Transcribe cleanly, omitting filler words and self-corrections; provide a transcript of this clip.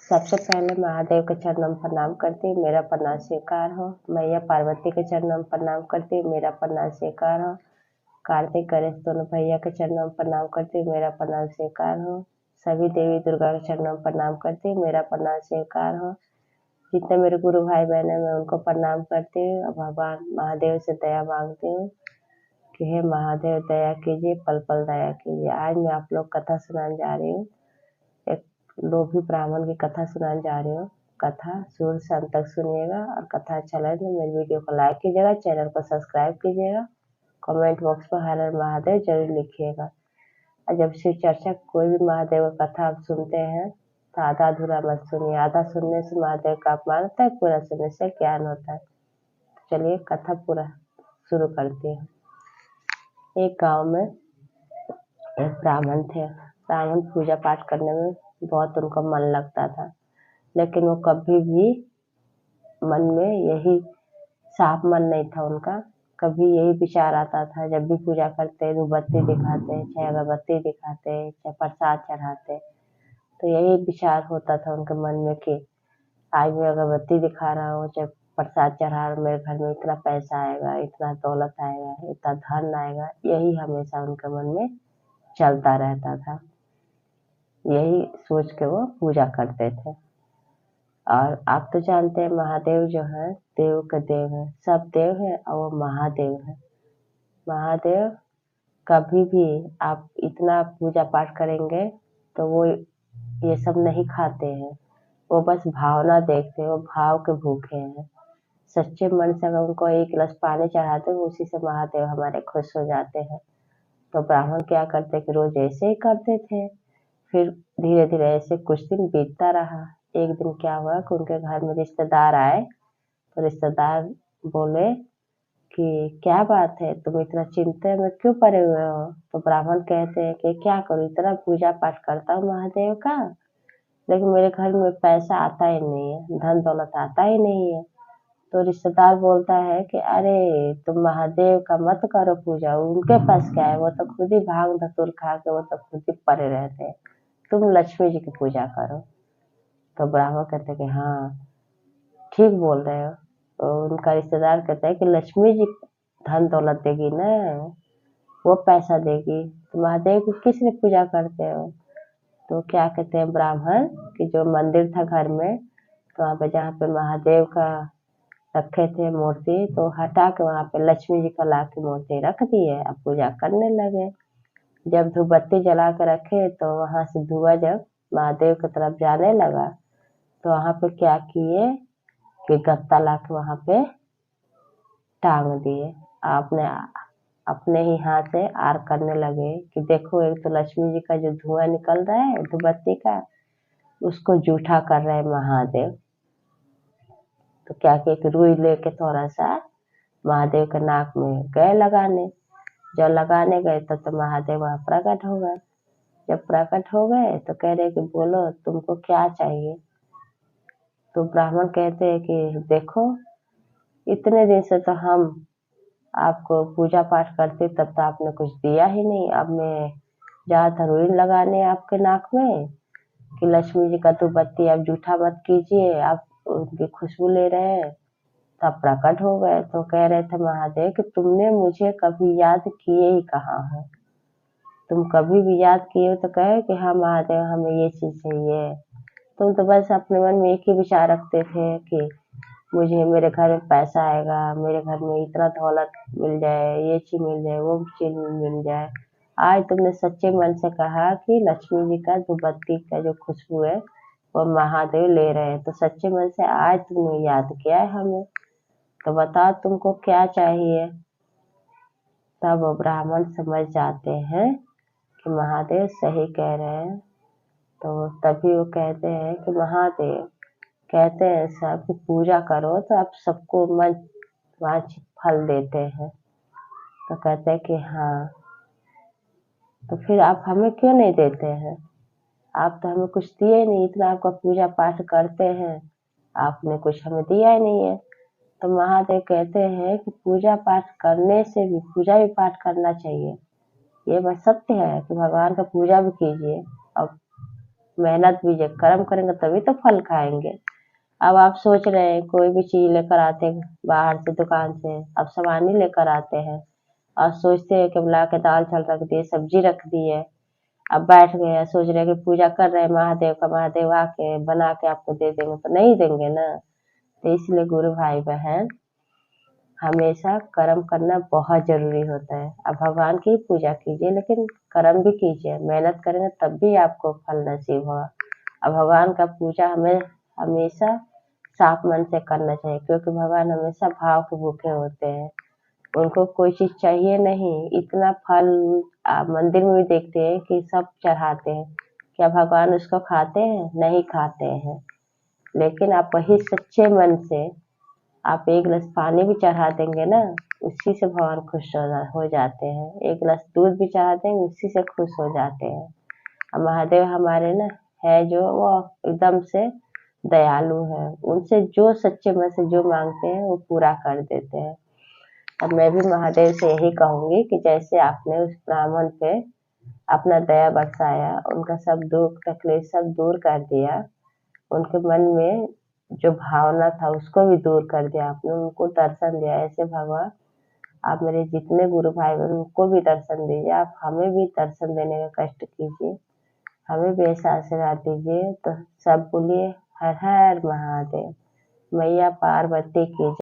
सबसे पहले महादेव के चरणों में प्रणाम करती हूँ, मेरा प्रणाम स्वीकार हो। मैया पार्वती के चरणों में प्रणाम करती हूँ, मेरा प्रणाम स्वीकार हो। कार्तिक गणेश दोनों भैया के चरणों में प्रणाम करती हूँ, मेरा प्रणाम स्वीकार हो। सभी देवी दुर्गा के चरणों में प्रणाम करती हूँ, मेरा प्रणाम स्वीकार हो। जितने मेरे गुरु भाई बहन हैं मैं उनको प्रणाम करती हूँ और भगवान महादेव से दया मांगती हूँ कि हे महादेव दया कीजिए, पल पल दया कीजिए। आज मैं आप लोग कथा सुनाने जा रही हूँ, एक लोभी ब्राह्मण की कथा सुनाने जा रही हूँ। कथा शुरू से अंत तक सुनिएगा और कथा अच्छा लगे तो मेरी वीडियो को लाइक कीजिएगा, चैनल को सब्सक्राइब कीजिएगा, कमेंट बॉक्स पर हर हर महादेव जरूर लिखिएगा। और जब शिव चर्चा कोई भी महादेव का कथा आप सुनते हैं तो आधा अधूरा मत सुनिए, आधा सुनने से महादेव का अपमान होता है, पूरा सुनने से ज्ञान होता है। तो चलिए कथा पूरा शुरू करती हूँ। एक गांव में एक ब्राह्मण थे। ब्राह्मण पूजा पाठ करने में बहुत उनका मन लगता था, लेकिन वो कभी भी मन में यही साफ मन नहीं था उनका। कभी यही विचार आता था, जब भी पूजा करते धूपबत्ती दिखाते, चाहे अगरबत्ती दिखाते, चाहे प्रसाद चढ़ाते, तो यही विचार होता था उनके मन में कि आज मैं अगरबत्ती दिखा रहा हूँ, चाहे प्रसाद चढ़ा रहा हूँ, मेरे घर में इतना पैसा आएगा, इतना दौलत आएगा, इतना धन आएगा। यही हमेशा उनके मन में चलता रहता था। यही सोच के वो पूजा करते थे। और आप तो जानते हैं महादेव जो है देव का देव है, सब देव है और वो महादेव है। महादेव कभी भी आप इतना पूजा पाठ करेंगे तो वो ये सब नहीं खाते हैं, वो बस भावना देखते हैं, वो भाव के भूखे हैं। सच्चे मन से अगर उनको एक गिलास पानी चढ़ाते हैं उसी से महादेव हमारे खुश हो जाते हैं। तो ब्राह्मण क्या करते कि रोज ऐसे ही करते थे। फिर धीरे धीरे ऐसे कुछ दिन बीतता रहा। एक दिन क्या हुआ कि उनके घर में रिश्तेदार आए, तो रिश्तेदार बोले कि क्या बात है, तुम इतना चिंता में क्यों पड़े हुए हो। तो ब्राह्मण कहते हैं कि क्या करूँ, इतना पूजा पाठ करता हूँ महादेव का, लेकिन मेरे घर में पैसा आता ही नहीं है, धन दौलत आता ही नहीं है। तो रिश्तेदार बोलता है कि अरे तुम महादेव का मत करो पूजा, उनके पास क्या है, वो तो खुद ही भांग धतूर खा के वो तो खुद ही पड़े रहते हैं, तुम लक्ष्मी जी की पूजा करो। तो ब्राह्मण कहते कि हाँ ठीक बोल रहे हो। तो उनका रिश्तेदार कहता है कि लक्ष्मी जी धन दौलत देगी ना, वो पैसा देगी, तो महादेव की किस लिए पूजा करते हो। तो क्या कहते हैं ब्राह्मण कि जो मंदिर था घर में, तो वहाँ पे जहाँ पे महादेव का रखे थे मूर्ति, तो हटा के वहाँ पे लक्ष्मी जी का ला के मूर्ति रख दिए, अब पूजा करने लगे। जब धूपबत्ती जला के रखे तो वहां से धुआं जब महादेव की तरफ जाने लगा, तो वहां पे क्या किए कि गत्ता ला के वहां पे टांग दिए। आपने अपने ही हाथ से आर करने लगे कि देखो एक तो लक्ष्मी जी का जो धुआं निकल रहा है धूपबत्ती का, उसको जूठा कर रहे महादेव। तो क्या किए कि रुई लेके थोड़ा सा महादेव के नाक में गए लगाने। जब लगाने गए तो महादेव वहां प्रकट हो गए। जब प्रकट हो गए तो कह रहे कि बोलो तुमको क्या चाहिए। तो ब्राह्मण कहते हैं कि देखो इतने दिन से तो हम आपको पूजा पाठ करते तब तो आपने कुछ दिया ही नहीं, अब मैं जा था रुई लगाने आपके नाक में कि लक्ष्मी जी का धूपबत्ती आप जूठा मत कीजिए, आप उनकी खुशबू ले रहे हैं। तब प्रकट हो गए तो कह रहे थे महादेव कि तुमने मुझे कभी याद किए ही कहाँ हो, तुम कभी भी याद किए हो तो कहे कि हाँ महादेव हमें ये चीज चाहिए। तुम तो बस अपने मन में एक ही विचार रखते थे कि मुझे मेरे घर में पैसा आएगा, मेरे घर में इतना दौलत मिल जाए, ये चीज मिल जाए, वो चीज मिल जाए। आज तुमने सच्चे मन से कहा कि लक्ष्मी जी का धूपबत्ती का जो खुशबू है वो महादेव ले रहे हैं, तो सच्चे मन से आज तुमने याद किया है हमें, तो बताओ तुमको क्या चाहिए। तब वो ब्राह्मण समझ जाते हैं कि महादेव सही कह रहे हैं। तो तभी वो कहते हैं कि महादेव कहते हैं सब कि पूजा करो तो आप सबको मन वांछित फल देते हैं। तो कहते हैं कि हाँ, तो फिर आप हमें क्यों नहीं देते हैं, आप तो हमें कुछ दिए नहीं, इतना आपका पूजा पाठ करते हैं, आपने कुछ हमें दिया ही नहीं है। तो महादेव कहते हैं कि पूजा पाठ करने से भी पूजा भी पाठ करना चाहिए, ये बात सत्य है कि भगवान का पूजा भी कीजिए और मेहनत कीजिए, कर्म करेंगे तभी तो फल खाएंगे। अब आप सोच रहे हैं कोई भी चीज लेकर आते हैं बाहर से दुकान से, अब सामान ही लेकर आते हैं और सोचते हैं कि ला के दाल चावल रख दिए, सब्जी रख दी है, अब बैठ गए सोच रहे हैं कि पूजा कर रहे हैं महादेव का, महादेव आके बना के आपको दे देंगे, तो नहीं देंगे ना। तो इसलिए गुरु भाई बहन हमेशा कर्म करना बहुत जरूरी होता है। अब भगवान की पूजा कीजिए लेकिन कर्म भी कीजिए, मेहनत करेंगे तब भी आपको फल नसीब होगा। अब भगवान का पूजा हमें हमेशा साफ मन से करना चाहिए, क्योंकि भगवान हमेशा भाव के भूखे होते हैं। उनको कोई चीज चाहिए नहीं, इतना फल आप मंदिर में भी देखते हैं कि सब चढ़ाते हैं, क्या भगवान उसको खाते हैं? नहीं खाते हैं। लेकिन आप वही सच्चे मन से आप एक गिलास पानी भी चढ़ा देंगे ना, उसी से भगवान खुश हो जाते हैं। एक गिलास दूध भी चढ़ा देंगे उसी से खुश हो जाते हैं। और महादेव हमारे ना है जो वो एकदम से दयालु है, उनसे जो सच्चे मन से जो मांगते हैं वो पूरा कर देते हैं। अब मैं भी महादेव से यही कहूंगी कि जैसे आपने उस ब्राह्मण पे अपना दया बरसाया, उनका सब दुख तकलीफ सब दूर कर दिया, उनके मन में जो भावना था उसको भी दूर कर दिया आपने, उनको दर्शन दिया। ऐसे भगवान आप मेरे जितने गुरु भाई बहन उनको भी दर्शन दीजिए, आप हमें भी दर्शन देने का कष्ट कीजिए, हमें भी ऐसा आशीर्वाद दीजिए। तो सब बोलिए हर हर महादेव। मैया पार्वती की जय।